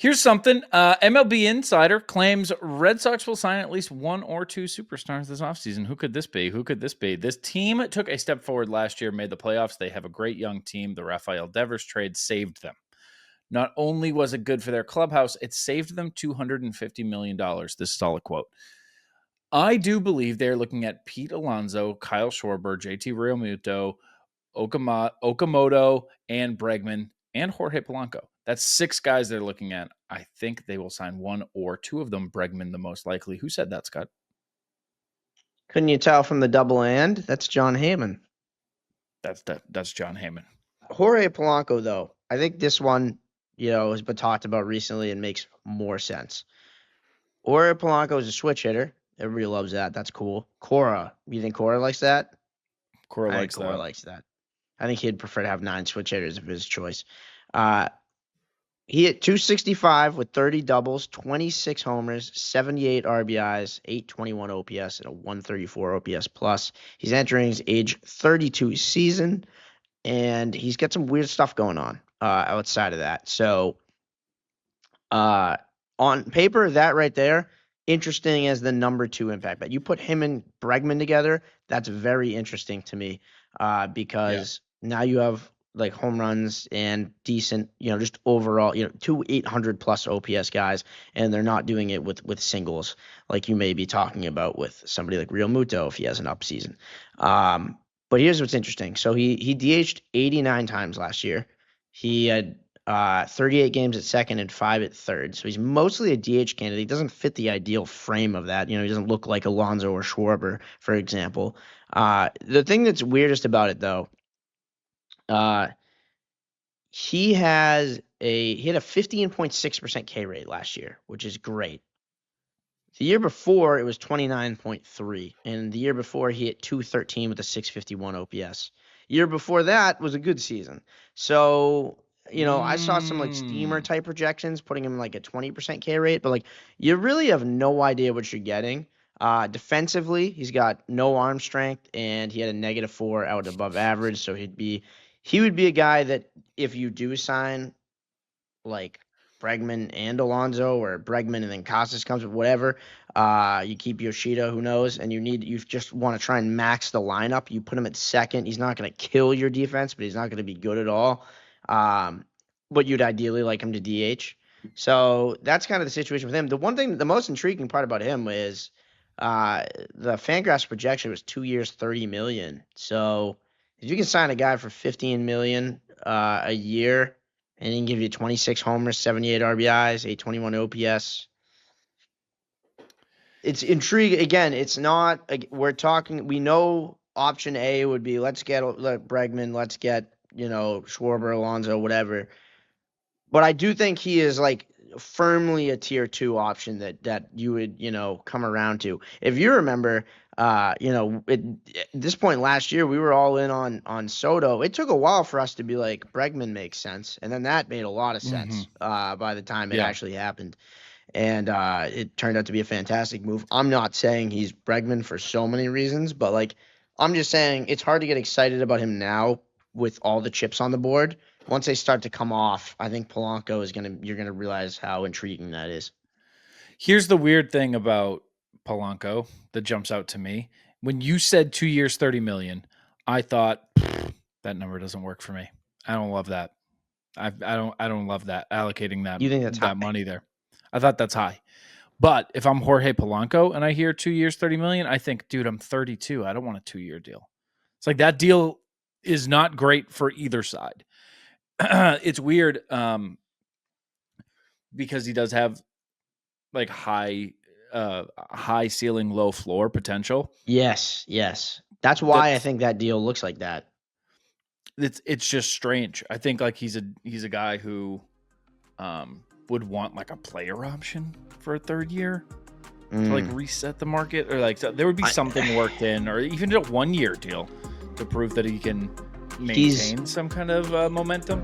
Here's something. MLB Insider claims Red Sox will sign at least one or two superstars this offseason. Who could this be? This team took a step forward last year, made the playoffs. They have a great young team. The Rafael Devers trade saved them. Not only was it good for their clubhouse, it saved them $250 million. This is all a quote. I do believe they're looking at Pete Alonso, Kyle Schwarber, JT Realmuto, Okamoto, and Bregman, and Jorge Polanco. That's 6 guys they're looking at. I think they will sign one or two of them. Bregman, the most likely. Who said that, Scott? Couldn't you tell from the double and? That's John Heyman. That's John Heyman. Jorge Polanco, though, I think this one, has been talked about recently and makes more sense. Jorge Polanco is a switch hitter. Everybody loves that. That's cool. Cora, you think Cora likes that? Cora likes that. I think he'd prefer to have 9 switch hitters if his choice. He hit 265 with 30 doubles, 26 homers, 78 RBIs, 821 OPS, and a 134 OPS plus. He's entering his age 32 season, and he's got some weird stuff going on outside of that. So on paper, that right there, interesting as the number 2 impact. But you put him and Bregman together, that's very interesting to me because now you have like home runs and decent, just overall, 2 800 plus OPS guys, and they're not doing it with singles like you may be talking about with somebody like Realmuto if he has an up season. But here's what's interesting. So he DH'd 89 times last year. He had 38 games at second and 5 at third. So he's mostly a DH candidate. He doesn't fit the ideal frame of that. He doesn't look like Alonso or Schwarber, for example. The thing that's weirdest about it, though, he had a 15.6% K rate last year, which is great. The year before it was 29.3, and the year before he hit 213 with a 651 OPS. Year before that was a good season. So, I saw some like steamer type projections putting him like a 20% K rate, but like you really have no idea what you're getting. Defensively, he's got no arm strength, and he had a -4 out above average, so he would be a guy that if you do sign like Bregman and Alonso, or Bregman and then Casas comes, whatever, you keep Yoshida, who knows, and you just want to try and max the lineup. You put him at second. He's not going to kill your defense, but he's not going to be good at all. But you'd ideally like him to DH. So that's kind of the situation with him. The most intriguing part about him is the Fangraphs projection was 2 years, $30 million. So if you can sign a guy for $15 million a year, and he can give you 26 homers, 78 RBIs, 821 OPS, it's intriguing. Again, it's not. We know option A would be let's get Bregman, let's get Schwarber, Alonso, whatever. But I do think he is like firmly a tier 2 option that you would come around to. If you remember, at this point last year we were all in on Soto. It took a while for us to be like Bregman makes sense, and then that made a lot of sense by the time it actually happened, and it turned out to be a fantastic move. I'm not saying he's Bregman for so many reasons, but like I'm just saying it's hard to get excited about him now with all the chips on the board. Once they start to come off, I think Polanco you're gonna realize how intriguing that is. Here's the weird thing about Polanco that jumps out to me. When you said 2 years, $30 million, I thought that number doesn't work for me. I don't love that. I don't love that allocating that. You think that's that money there? I thought that's high. But if I'm Jorge Polanco and I hear 2 years, $30 million, I think, dude, I'm 32. I don't want a 2-year deal. It's like that deal is not great for either side. It's weird because he does have like high ceiling, low floor potential. Yes. That's why I think that deal looks like that. It's just strange. I think like he's a guy who would want like a player option for a 3rd year to like reset the market, or like there would be something worked in, or even a 1-year deal to prove that he can maintain some kind of momentum.